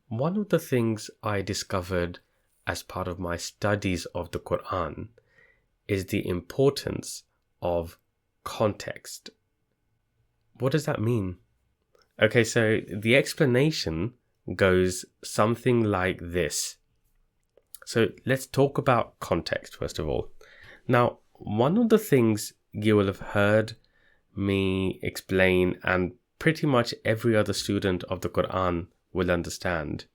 One of the things I discovered as part of my studies of the Qur'an is the importance of context. What does that mean? Okay, so the explanation goes something like this. So let's talk about context first of all. Now, one of the things you will have heard me explain, and pretty much every other student of the Qur'an will understand,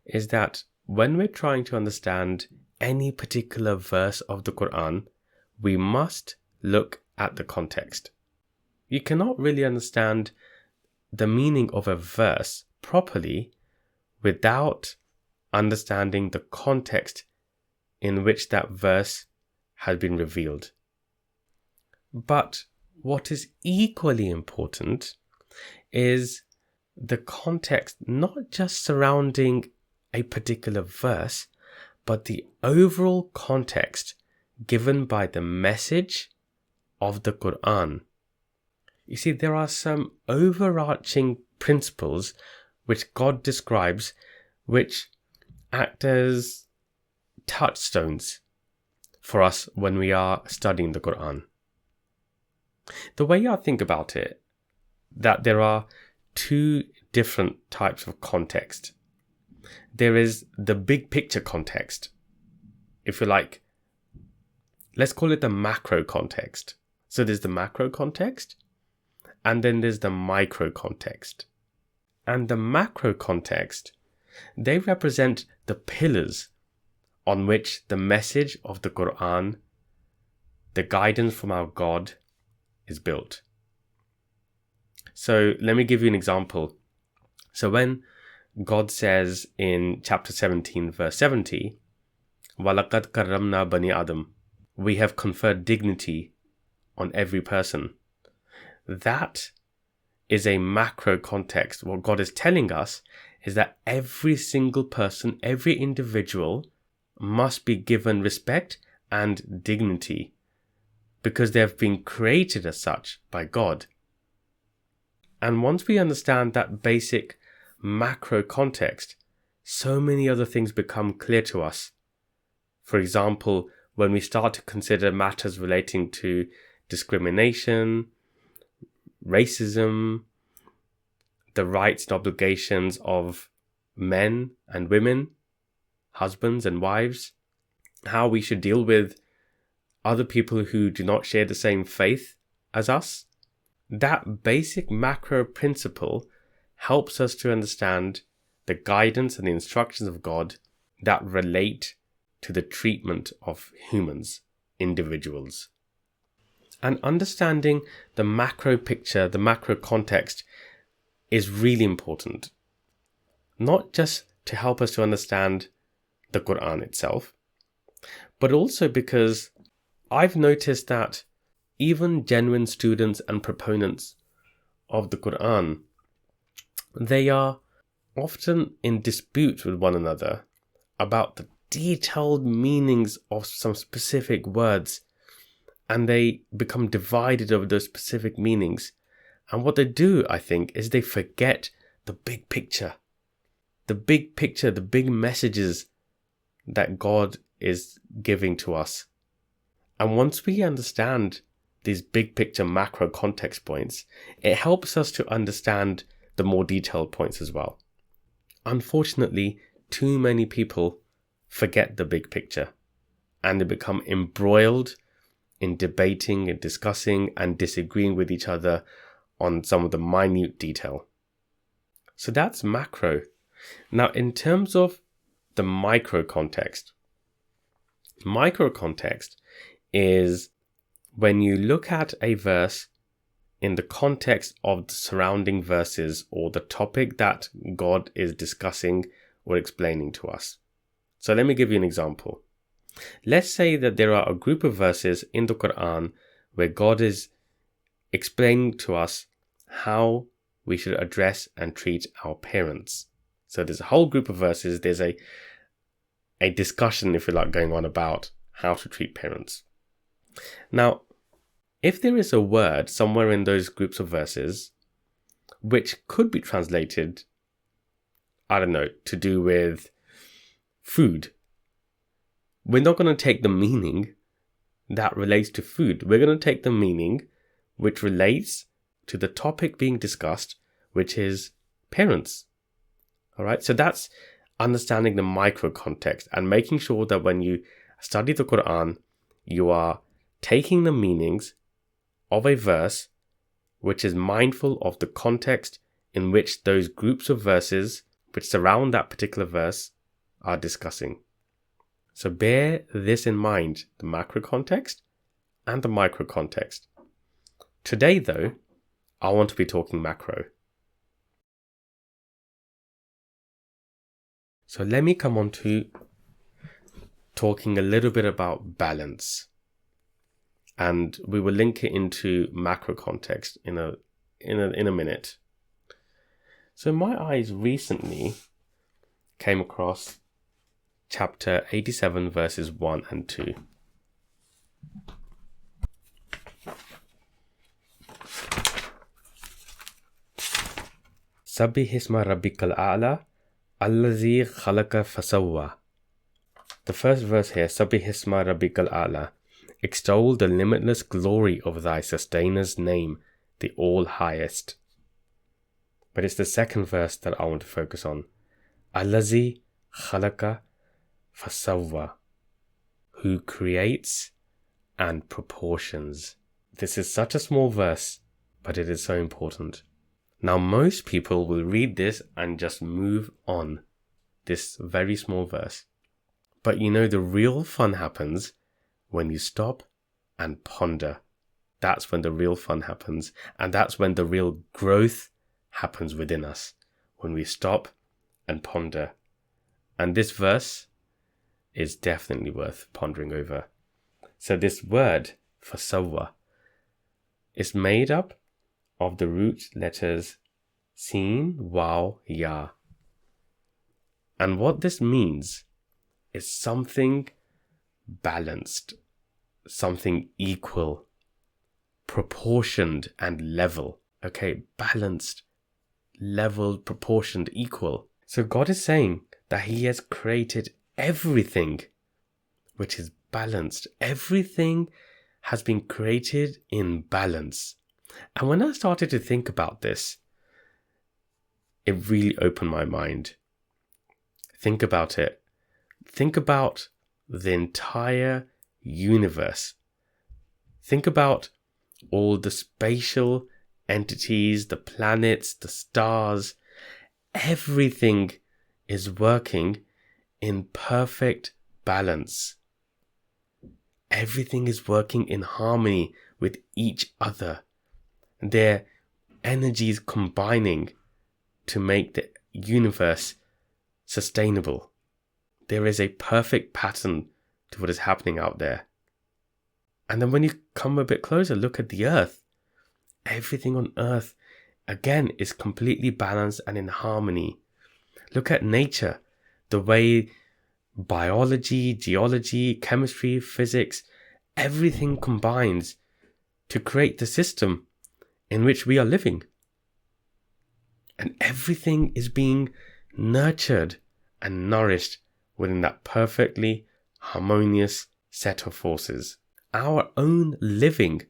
is that when we're trying to understand any particular verse of the Qur'an, we must look at the context. You cannot really understand the meaning of a verse properly without understanding the context in which that verse has been revealed. But what is equally important is the context, not just surrounding a particular verse, but the overall context given by the message of the Qur'an. You see, there are some overarching principles which God describes, which act as touchstones for us when we are studying the Qur'an. The way I think about it, that there are two different types of context. There is the big picture context, if you like. Let's call it the macro context. So there's the macro context, and then there's the micro context. And the macro context, they represent the pillars on which the message of the Qur'an, the guidance from our God, is built. So let me give you an example. So when God says in chapter 17, verse 70, وَلَقَدْ كَرَّمْنَا بَنِي آدَمَ, we have conferred dignity on every person. That is a macro context. What God is telling us is that every single person, every individual must be given respect and dignity because they have been created as such by God. And once we understand that basic macro context, so many other things become clear to us. For example, when we start to consider matters relating to discrimination, racism, the rights and obligations of men and women, husbands and wives, how we should deal with other people who do not share the same faith as us. That basic macro principle helps us to understand the guidance and the instructions of God that relate to the treatment of humans, individuals. And understanding the macro picture, the macro context, is really important. Not just to help us to understand the Qur'an itself, but also because I've noticed that even genuine students and proponents of the Qur'an, they are often in dispute with one another about the detailed meanings of some specific words, and they become divided over those specific meanings. And what they do, I think, is they forget the big picture. The big picture, the big messages that God is giving to us. And once we understand these big picture macro context points, it helps us to understand the more detailed points as well. Unfortunately, too many people forget the big picture and they become embroiled in debating and discussing and disagreeing with each other on some of the minute detail. So that's macro. Now, in terms of the micro context is when you look at a verse in the context of the surrounding verses or the topic that God is discussing or explaining to us. So let me give you an example. Let's say that there are a group of verses in the Qur'an where God is explaining to us how we should address and treat our parents. So there's a whole group of verses, there's a discussion, if you like, going on about how to treat parents. Now, if there is a word somewhere in those groups of verses which could be translated I don't know, to do with food. We're not going to take the meaning that relates to food. We're going to take the meaning which relates to the topic being discussed, which is parents. All right, so that's understanding the micro context and making sure that when you study the Quran, you are taking the meanings of a verse which is mindful of the context in which those groups of verses which surround that particular verse are discussing. So bear this in mind, the macro context and the micro context. Today, though, I want to be talking macro. So let me come on to talking a little bit about balance. And we will link it into macro context in a minute. So my eyes recently came across chapter 87 verses 1 and 2. Sabbih isma rabbikal a'la allazi khalaqa fasawwa. The first verse here, Sabbih isma rabbikal a'la. Extol the limitless glory of thy sustainer''s name, the all-highest. But it's the second verse that I want to focus on. Allazi khalaqa fasawwa. Who creates and proportions. This is such a small verse, but it is so important. Now most people will read this and just move on. This very small verse. But you know, the real fun happens when you stop and ponder. That's when the real fun happens. And that's when the real growth happens within us. When we stop and ponder. And this verse is definitely worth pondering over. So this word, fasawwa, is made up of the root letters Sin, Waw, Ya. And what this means is something balanced, something equal, proportioned and level. Okay, balanced, leveled, proportioned, equal. So God is saying that He has created everything which is balanced. Everything has been created in balance. And when I started to think about this, it really opened my mind. Think about it. Think about the entire universe. Think about all the spatial entities, the planets, the stars. Everything is working in perfect balance. Everything is working in harmony with each other. Their energies combining to make the universe sustainable. There is a perfect pattern to what is happening out there. And then when you come a bit closer, look at the earth. Everything on earth, again, is completely balanced and in harmony. Look at nature, the way biology, geology, chemistry, physics, everything combines to create the system in which we are living. And everything is being nurtured and nourished within that perfectly harmonious set of forces. Our own living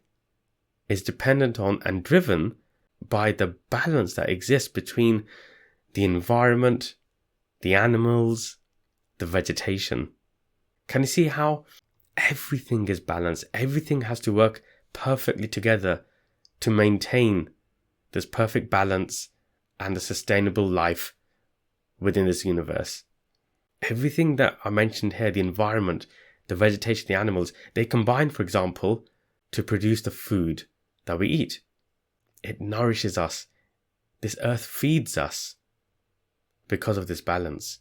is dependent on and driven by the balance that exists between the environment, the animals, the vegetation. Can you see how everything is balanced? Everything has to work perfectly together to maintain this perfect balance and a sustainable life within this universe. Everything that I mentioned here, the environment, the vegetation, the animals, they combine, for example, to produce the food that we eat. It nourishes us. This earth feeds us because of this balance.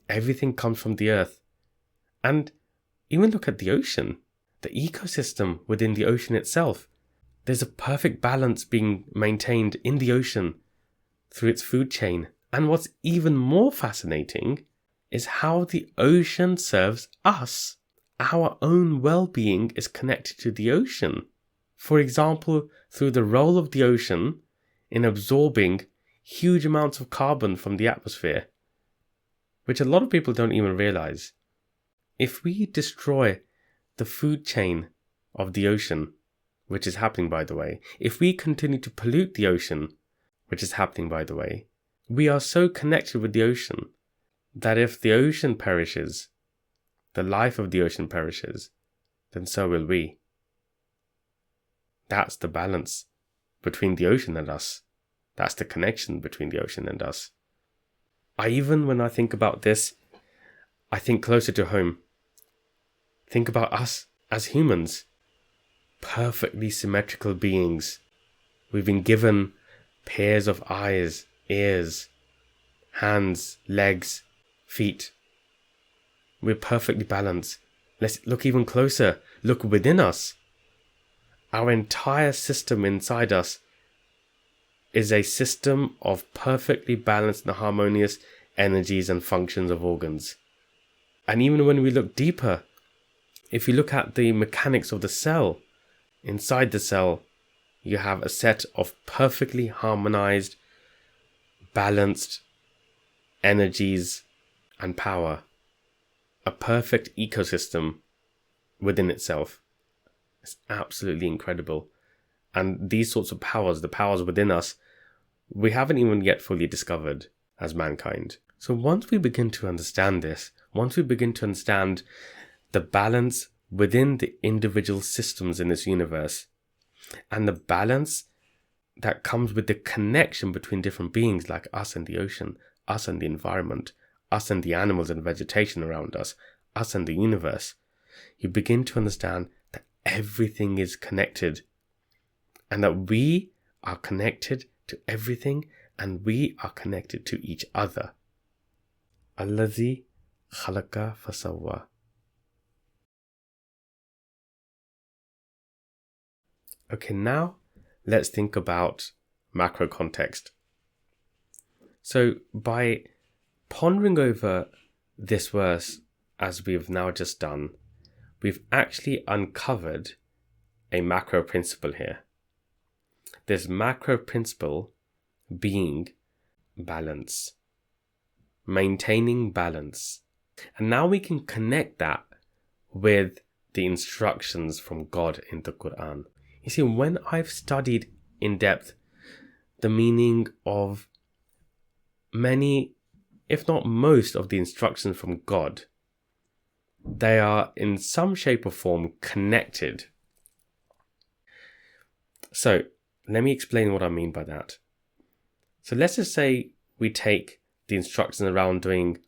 Everything comes from the earth. And even look at the ocean, the ecosystem within the ocean itself. There's a perfect balance being maintained in the ocean through its food chain. And what's even more fascinating is how the ocean serves us. Our own well-being is connected to the ocean. For example, through the role of the ocean in absorbing huge amounts of carbon from the atmosphere. which a lot of people don't even realize. If we destroy the food chain of the ocean, which is happening by the way, if we continue to pollute the ocean, which is happening by the way, we are so connected with the ocean that if the ocean perishes, the life of the ocean perishes, then so will we. That's the balance between the ocean and us. That's the connection between the ocean and us. When I think about this, I think closer to home. Think about us as humans, perfectly symmetrical beings. We've been given pairs of eyes, ears, hands, legs, feet. We're perfectly balanced. Let's look even closer. Look within us. Our entire system inside us is a system of perfectly balanced and harmonious energies and functions of organs. And even when we look deeper, if you look at the mechanics of the cell, inside the cell, you have a set of perfectly harmonized, balanced energies and power. A perfect ecosystem within itself. It's absolutely incredible. And these sorts of powers, the powers within us, we haven't even yet fully discovered as mankind. So once we begin to understand this, once we begin to understand the balance within the individual systems in this universe, and the balance that comes with the connection between different beings like us and the ocean, us and the environment, us and the animals and vegetation around us, us and the universe, you begin to understand that everything is connected and that we are connected to everything and we are connected to each other. Allazi khalaqa fasawwa. Okay, now let's think about macro context. So by pondering over this verse as we've now just done, we've actually uncovered a macro principle here. This macro principle being balance, maintaining balance. And now we can connect that with the instructions from God in the Qur'an. You see, when I've studied in depth the meaning of many, if not most, of the instructions from God, they are in some shape or form connected. So let me explain what I mean by that. So let's just say we take the instructions around doing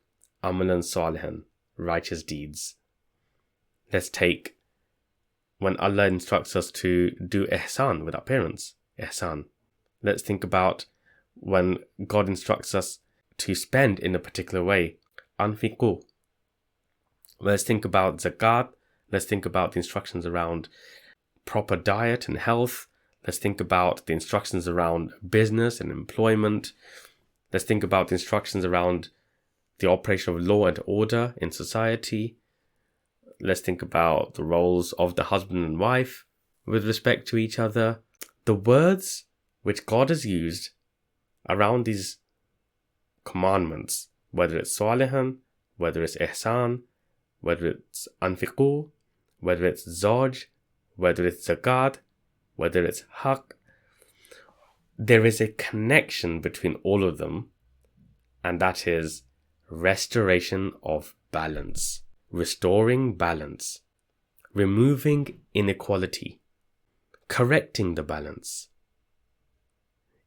amalan salihan, righteous deeds. Let's take when Allah instructs us to do ihsan with our parents, ihsan. Let's think about when God instructs us to spend in a particular way, anfiqu. Let's think about zakat. Let's think about the instructions around proper diet and health. Let's think about the instructions around business and employment. Let's think about the instructions around the operation of law and order in society. Let's think about the roles of the husband and wife with respect to each other. The words which God has used around these commandments, whether it's salihan, whether it's ihsan, whether it's anfiqu, whether it's zawj, whether it's zakat, whether it's haqq, there is a connection between all of them, and that is restoration of balance, restoring balance, removing inequality, correcting the balance.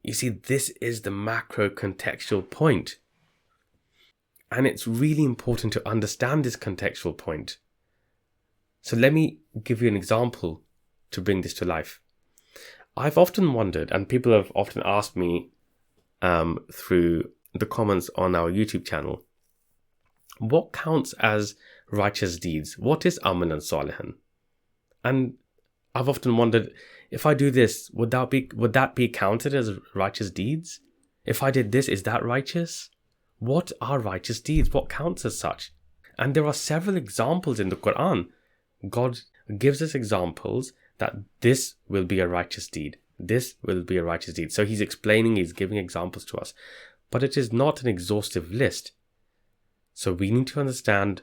You see, this is the macro contextual point. And it's really important to understand this contextual point. So let me give you an example to bring this to life. I've often wondered, and people have often asked me through the comments on our YouTube channel, what counts as righteous deeds? What is amalan salihan? And I've often wondered, if I do this, would that be counted as righteous deeds? If I did this, is that righteous? What are righteous deeds? What counts as such? And there are several examples in the Qur'an. God gives us examples that this will be a righteous deed. This will be a righteous deed. So he's explaining, he's giving examples to us. But it is not an exhaustive list. So we need to understand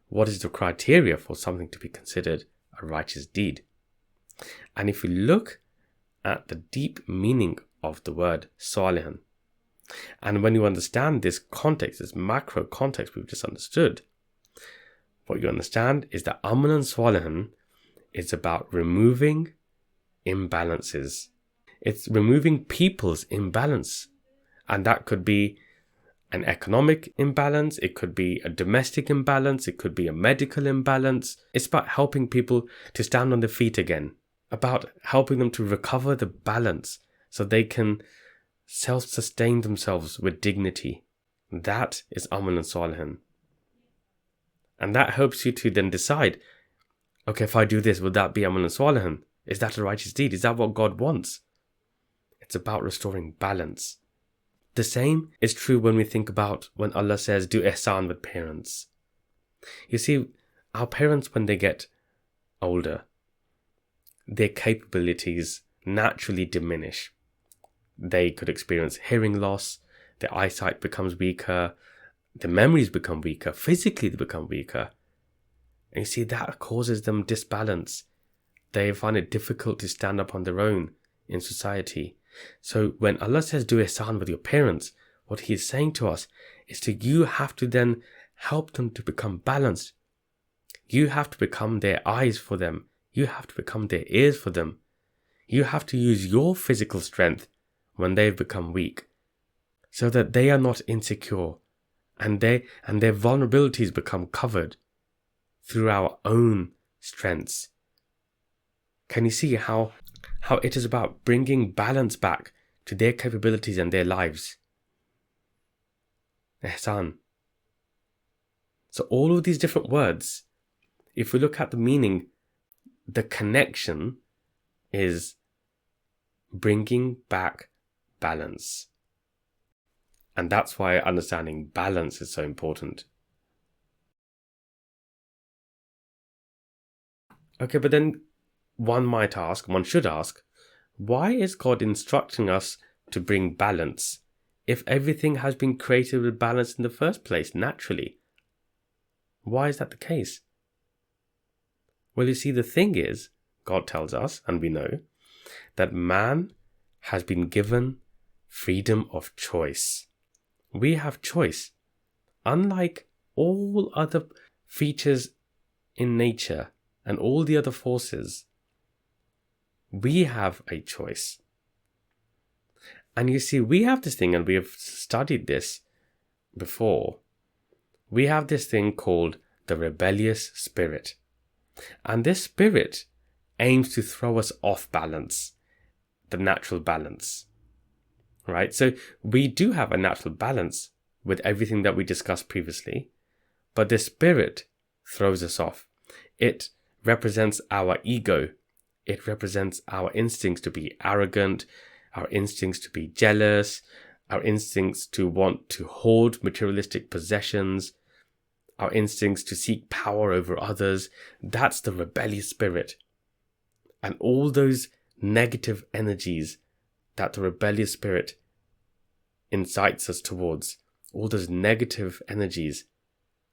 what is the criteria for something to be considered a righteous deed. And if we look at the deep meaning of the word salihan, and when you understand this context, this macro context we've just understood, what you understand is that amalan salihan is about removing imbalances. It's removing people's imbalance. And that could be an economic imbalance, it could be a domestic imbalance, it could be a medical imbalance. It's about helping people to stand on their feet again, about helping them to recover the balance so they can self-sustain themselves with dignity. That is amalan salihan. And that helps you to then decide, okay, if I do this, would that be amalan salihan? Is that a righteous deed? Is that what God wants? It's about restoring balance. The same is true when we think about when Allah says, do ihsan with parents. You see, our parents, when they get older, their capabilities naturally diminish. They could experience hearing loss, their eyesight becomes weaker, their memories become weaker, physically they become weaker. And you see, that causes them disbalance. They find it difficult to stand up on their own in society. So when Allah says do ihsan with your parents, what He is saying to us is you have to then help them to become balanced. You have to become their eyes for them. You have to become their ears for them. You have to use your physical strength when they've become weak, so that they are not insecure and their vulnerabilities become covered through our own strengths. Can you see how it is about bringing balance back to their capabilities and their lives? Ihsan. So all of these different words, if we look at the meaning, the connection is bringing back balance. And that's why understanding balance is so important. Okay, but then one should ask, why is God instructing us to bring balance if everything has been created with balance in the first place, naturally? Why is that the case? Well, you see, the thing is, God tells us, and we know, that man has been given freedom of choice. We have choice. Unlike all other features in nature and all the other forces, we have a choice. And you see, we have this thing, and we have studied this before. We have this thing called the rebellious spirit. And this spirit aims to throw us off balance, the natural balance. Right? So we do have a natural balance with everything that we discussed previously, but the spirit throws us off. It represents our ego. It represents our instincts to be arrogant, our instincts to be jealous, our instincts to want to hoard materialistic possessions, our instincts to seek power over others. That's the rebellious spirit. And all those negative energies that the rebellious spirit incites us towards, all those negative energies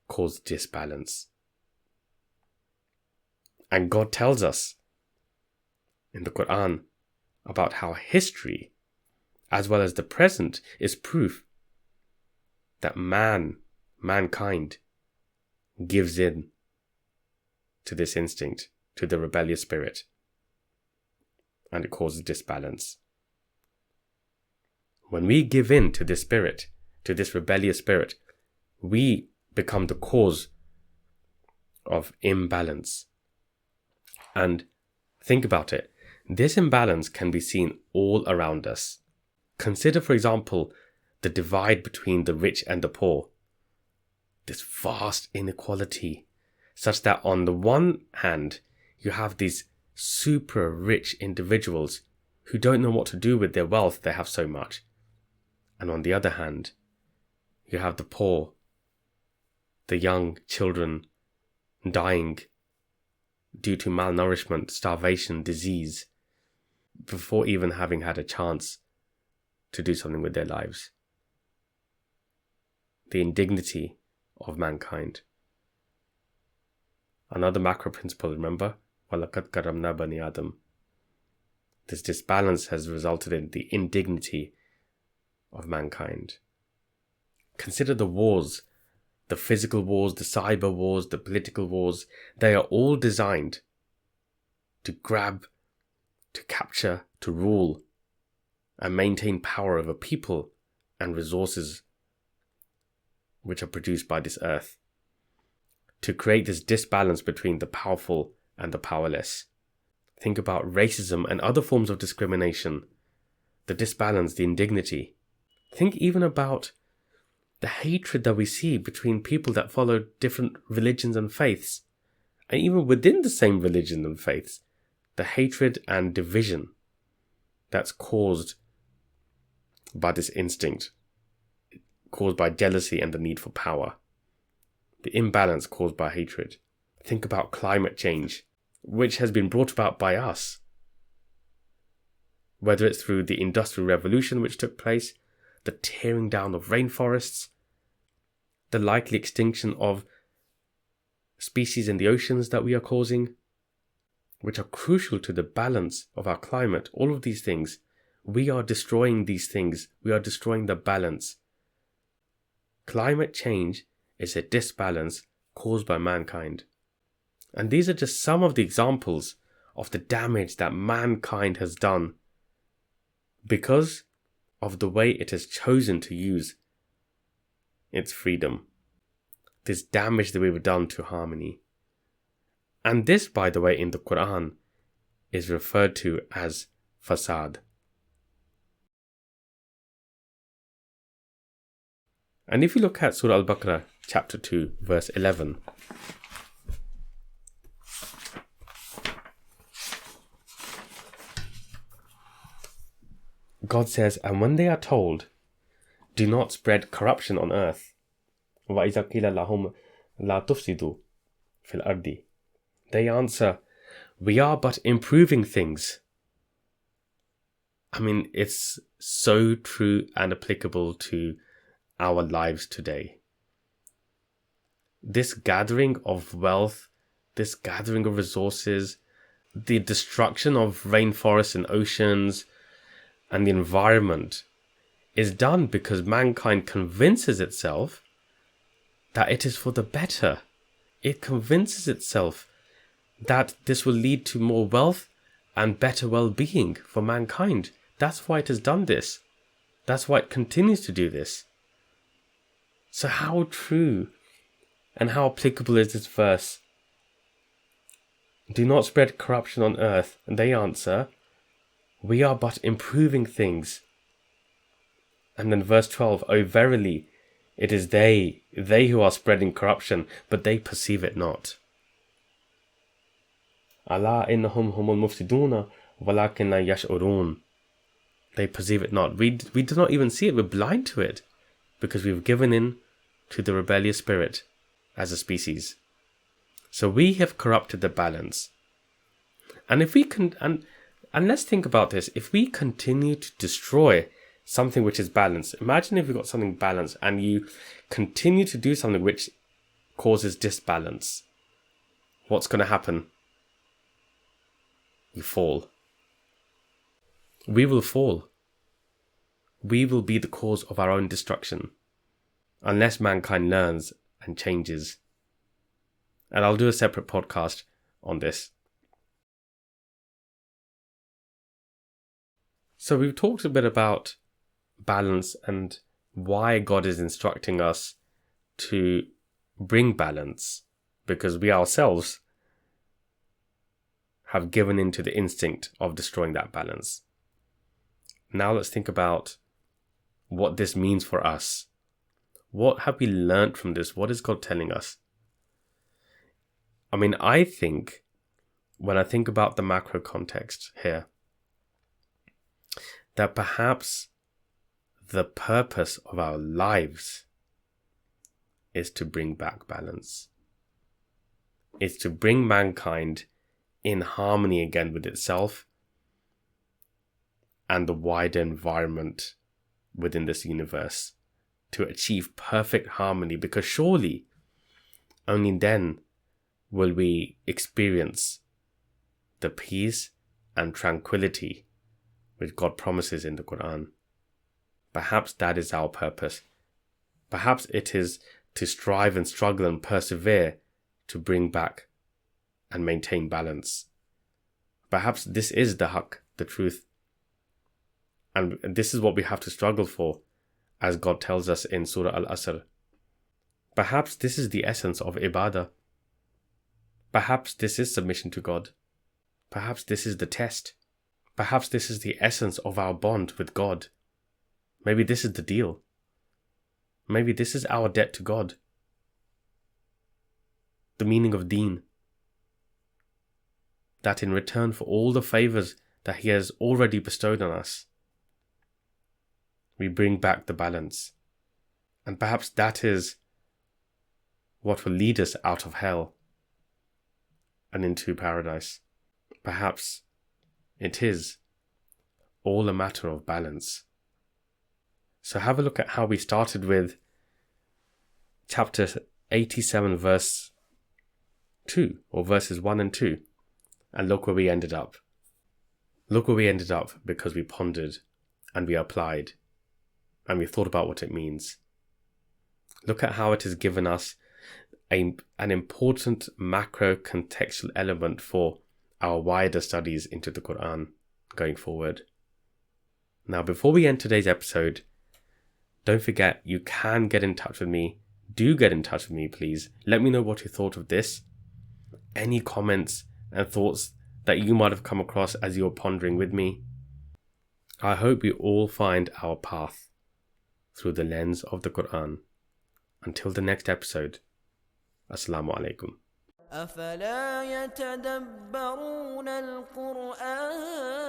cause disbalance. And God tells us in the Qur'an about how history, as well as the present, is proof that mankind, gives in to this instinct, to the rebellious spirit, and it causes disbalance. When we give in to this spirit, to this rebellious spirit, we become the cause of imbalance. And think about it. This imbalance can be seen all around us. Consider, for example, the divide between the rich and the poor. This vast inequality, such that on the one hand, you have these super rich individuals who don't know what to do with their wealth, they have so much. And on the other hand, you have the poor, the young children dying due to malnourishment, starvation, disease, before even having had a chance to do something with their lives. The indignity of mankind. Another macro principle, remember? وَلَقَدْ كَرَّمْنَا بَنِي آدَمَ. This disbalance has resulted in the indignity of mankind. Consider the wars, the physical wars, the cyber wars, the political wars. They are all designed to grab, to capture, to rule, and maintain power over people and resources which are produced by this earth, to create this disbalance between the powerful and the powerless. Think about racism and other forms of discrimination, the disbalance, the indignity. Think even about the hatred that we see between people that follow different religions and faiths, and even within the same religion and faiths, the hatred and division that's caused by this instinct, caused by jealousy and the need for power, the imbalance caused by hatred. Think about climate change, which has been brought about by us, whether it's through the Industrial Revolution which took place, the tearing down of rainforests, the likely extinction of species in the oceans that we are causing, which are crucial to the balance of our climate. All of these things, we are destroying these things. We are destroying the balance. Climate change is a disbalance caused by mankind. And these are just some of the examples of the damage that mankind has done because of the way it has chosen to use its freedom. This damage that we've done to harmony. And this, by the way, in the Qur'an is referred to as fasad. And if you look at Surah Al-Baqarah, chapter 2, verse 11, God says, and when they are told, do not spread corruption on earth, وَإِذَا قِيلَ لَهُمْ لَا تُفْسِدُوا فِي الْأَرْضِ, they answer, we are but improving things. I mean, it's so true and applicable to our lives today. This gathering of wealth, this gathering of resources, the destruction of rainforests and oceans and the environment is done because mankind convinces itself that it is for the better. It convinces itself that this will lead to more wealth and better well-being for mankind. That's why it has done this. That's why it continues to do this. So how true and how applicable is this verse? Do not spread corruption on earth. And they answer, we are but improving things. And then verse 12, oh verily, it is they who are spreading corruption, but they perceive it not. Allah innahum humul mufsiduna walakin la yash'urun. They perceive it not. We do not even see it. We're blind to it because we've given in to the rebellious spirit as a species. So we have corrupted the balance. And if we can, and let's think about this. If we continue to destroy something which is balanced, imagine if we've got something balanced and you continue to do something which causes disbalance. What's going to happen? You fall. We will fall. We will be the cause of our own destruction unless mankind learns and changes. And I'll do a separate podcast on this. So we've talked a bit about balance and why God is instructing us to bring balance, because we ourselves have given into the instinct of destroying that balance. Now let's think about what this means for us. What have we learnt from this? What is God telling us? I mean, I think when I think about the macro context here, that perhaps the purpose of our lives is to bring back balance. It's to bring mankind in harmony again with itself and the wider environment within this universe, to achieve perfect harmony. Because surely Only then will we experience the peace and tranquility which God promises in the Qur'an. Perhaps that is our purpose. Perhaps it is to strive and struggle and persevere to bring back and maintain balance. Perhaps this is the haqq, the truth. And this is what we have to struggle for, as God tells us in Surah Al-Asr. Perhaps this is the essence of ibadah. Perhaps this is submission to God. Perhaps this is the test. Perhaps this is the essence of our bond with God. Maybe this is the deal. Maybe this is our debt to God. The meaning of deen. That in return for all the favours that He has already bestowed on us, we bring back the balance. And perhaps that is what will lead us out of hell and into paradise. Perhaps it is all a matter of balance. So have a look at how we started with chapter 87 verse 2, or verses 1 and 2, and look where we ended up. Look where we ended up because we pondered and we applied and we thought about what it means. Look at how it has given us an important macro contextual element for our wider studies into the Qur'an going forward. Now, before we end today's episode, don't forget you can get in touch with me. Do get in touch with me, please. Let me know what you thought of this. Any comments and thoughts that you might have come across as you're pondering with me. I hope we all find our path through the lens of the Qur'an. Until the next episode, Assalamu alaikum. أفلا يتدبرون القرآن